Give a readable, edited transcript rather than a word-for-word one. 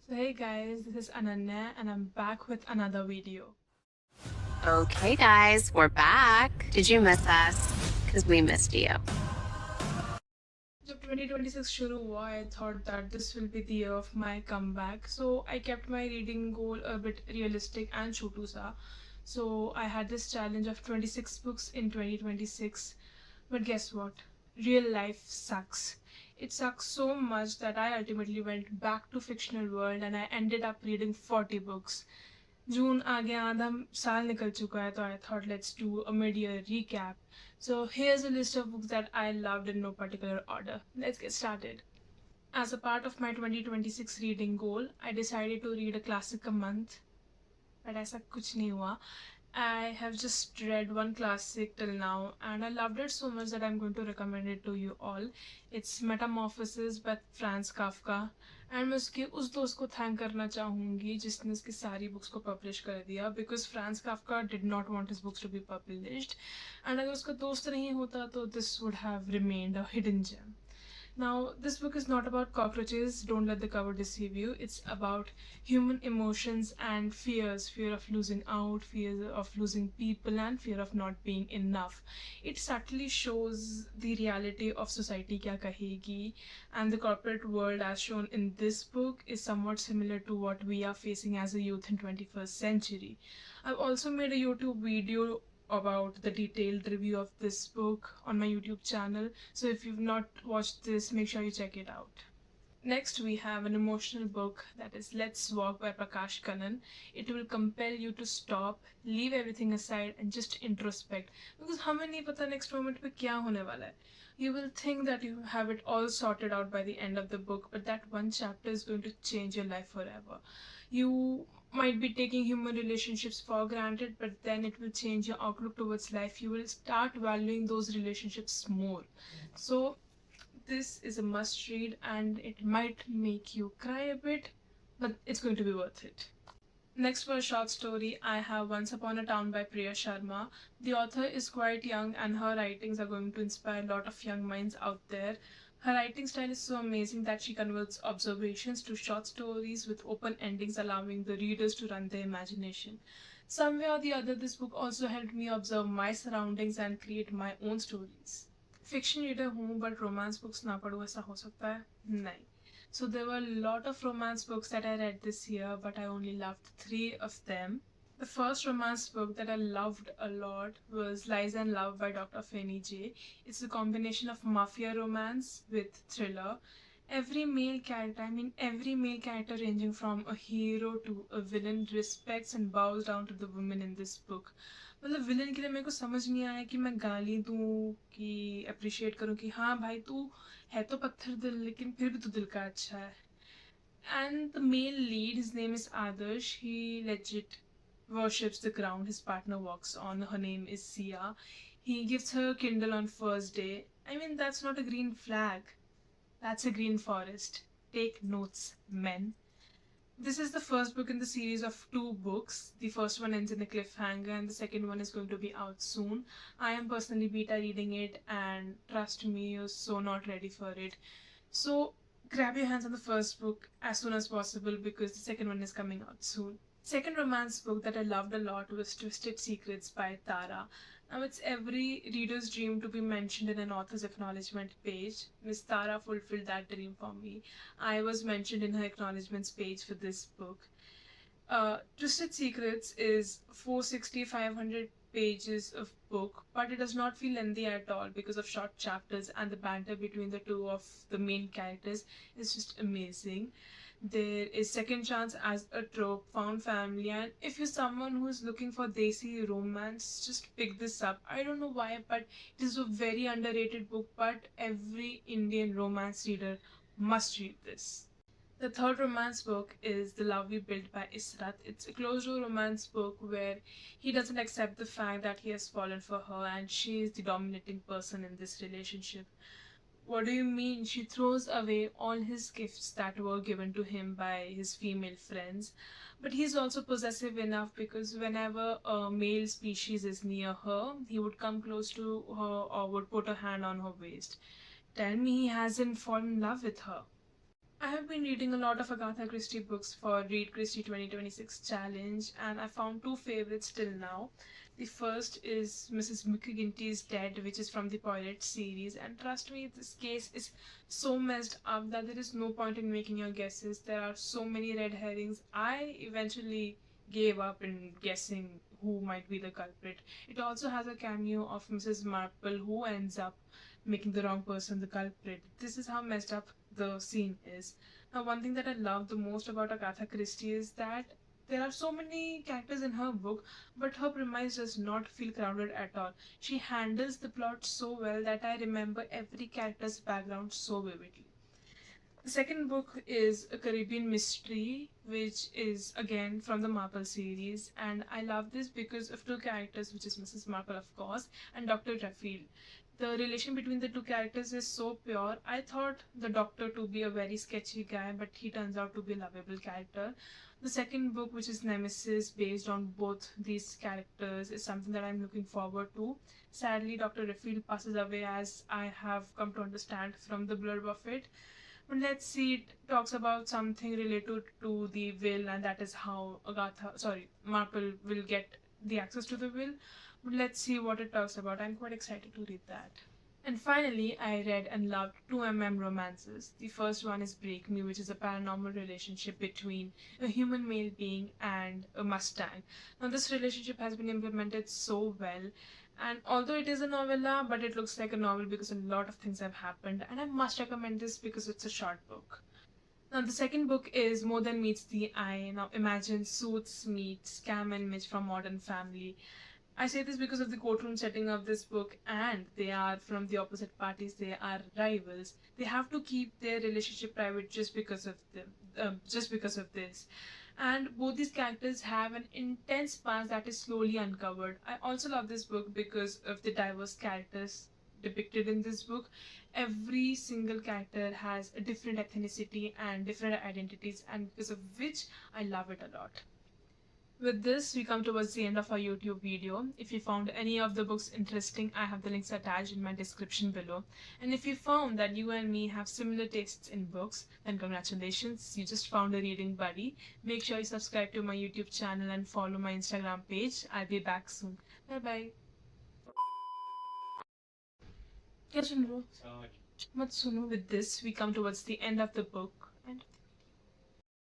So hey guys, this is Ananya and I'm back with another video. Okay, guys, we're back. Did you miss us? Because we missed you. जब 2026 शुरू हुआ, I thought that this will be the year of my comeback. So I kept my reading goal a bit realistic and chotu sa. So I had this challenge of 26 books in 2026. But guess what? Real life sucks. It sucks so much that I ultimately went back to fictional world and I ended up reading 40 books. जून आ गया आधा साल निकल चुका है तो I thought let's do a mid-year recap. So here's a list of books that I loved in no particular order. Let's get started. As a part of my 2026 reading goal, I decided to read a classic a month, but ऐसा कुछ नहीं हुआ. I have just read one classic till now and I loved it so much that I'm going to recommend it to you all. It's Metamorphosis by Franz Kafka. And मैं उसके उस दोस्त को thank करना चाहूँगी जिसने उसकी सारी बुक्स को पब्लिश कर दिया because Franz Kafka did not want his books to be published and अगर उसका दोस्त नहीं होता तो this would have remained a hidden gem. Now, this book is not about cockroaches, don't let the cover deceive you. It's about human emotions and fears, fear of losing out, fear of losing people, and fear of not being enough. It subtly shows the reality of society kya kahegi, and the corporate world as shown in this book is somewhat similar to what we are facing as a youth in 21st century. I've also made a YouTube video about the detailed review of this book on my YouTube channel. So if you've not watched this, make sure you check it out. Next, we have an emotional book that is Let's Walk by Prakash Kannan. It will compel you to stop, leave everything aside, and just introspect. Because हमें नहीं पता next moment पे क्या होने वाला है. You will think that you have it all sorted out by the end of the book, but that one chapter is going to change your life forever. You might be taking human relationships for granted, but then it will change your outlook towards life. You will start valuing those relationships more. So this is a must read and it might make you cry a bit, but it's going to be worth it. Next, for a short story, I have Once Upon a Town by Priya Sharma. The author is quite young and her writings are going to inspire a lot of young minds out there. Her writing style is so amazing that she converts observations to short stories with open endings, allowing the readers to run their imagination. Some way or the other, this book also helped me observe my surroundings and create my own stories. Fiction reader हूँ but romance books ना पढूं ऐसा हो सकता है? नहीं. So there were a lot of romance books that I read this year, but I only loved three of them. The first romance book that I loved a lot was Lies and Love by Dr. Fanny J. It's a combination of mafia romance with thriller. Every male character ranging from a hero to a villain respects and bows down to the women in this book. मतलब villain के लिए मेरे को समझ नहीं आया कि मैं गाली दूँ कि अप्रिशिएट करूँ कि हाँ भाई तू है तो पत्थर दिल लेकिन फिर भी तो दिल का अच्छा है. And the male lead, his name is Adarsh. He legit worships the ground his partner walks on. Her name is Sia. He gives her a Kindle on first day. I mean, that's not a green flag. That's a green forest. Take notes, men. This is the first book in the series of two books. The first one ends in a cliffhanger, and the second one is going to be out soon. I am personally beta reading it, and trust me, you're so not ready for it. So grab your hands on the first book as soon as possible because the second one is coming out soon. Second romance book that I loved a lot was Twisted Secrets by Tara. Now it's every reader's dream to be mentioned in an author's acknowledgement page. Miss Tara fulfilled that dream for me. I was mentioned in her acknowledgements page for this book. Twisted Secrets is 460-500 pages of book, but it does not feel lengthy at all because of short chapters and the banter between the two of the main characters is just amazing. There is second chance as a trope, found family, and if you're someone who is looking for desi romance, just pick this up. I don't know why, but it is a very underrated book, but every Indian romance reader must read this. The third romance book is The Love We Built by Israt. It's a closed door romance book where he doesn't accept the fact that he has fallen for her and she is the dominating person in this relationship. What do you mean? She throws away all his gifts that were given to him by his female friends. But he's also possessive enough because whenever a male species is near her, he would come close to her or would put a hand on her waist. Tell me he hasn't fallen in love with her. I have been reading a lot of Agatha Christie books for Read Christie 2026 challenge, and I found two favorites till now. The first is Mrs. McGinty's Dead, which is from the Poirot series, and trust me, this case is so messed up that there is no point in making your guesses. There are so many red herrings. I eventually gave up in guessing who might be the culprit. It also has a cameo of Mrs. Marple, who ends up making the wrong person the culprit. This is how messed up the scene is. Now, one thing that I love the most about Agatha Christie is that there are so many characters in her book, but her premise does not feel crowded at all. She handles the plot so well that I remember every character's background so vividly. The second book is a Caribbean mystery, which is again from the Marple series, and I love this because of two characters, which is Mrs. Marple, of course, and Dr. Duffield. The relation between the two characters is so pure. I thought the doctor to be a very sketchy guy, but he turns out to be a lovable character. The second book, which is Nemesis, based on both these characters, is something that I'm looking forward to. Sadly, Dr. Duffield passes away, as I have come to understand from the blurb of it. But let's see, it talks about something related to the will, and that is how Marple will get the access to the will. But let's see what it talks about. I'm quite excited to read that. And finally, I read and loved two romances. The first one is Break Me, which is a paranormal relationship between a human male being and a Mustang. Now, this relationship has been implemented so well, and although it is a novella, but it looks like a novel because a lot of things have happened, and I must recommend this because it's a short book. Now, the second book is More Than Meets the Eye. Now, imagine Suits meets Cam and Mitch from Modern Family. I say this because of the courtroom setting of this book, and they are from the opposite parties. They are rivals. They have to keep their relationship private just because of them, just because of this. And both these characters have an intense past that is slowly uncovered. I also love this book because of the diverse characters depicted in this book. Every single character has a different ethnicity and different identities, and because of which I love it a lot. With this, we come towards the end of our YouTube video. If you found any of the books interesting, I have the links attached in my description below. And if you found that you and me have similar tastes in books, then congratulations, you just found a reading buddy. Make sure you subscribe to my YouTube channel and follow my Instagram page. I'll be back soon. Bye bye. क्या सुन रहे हो? मत सुनो. With this, we come towards the end of the book.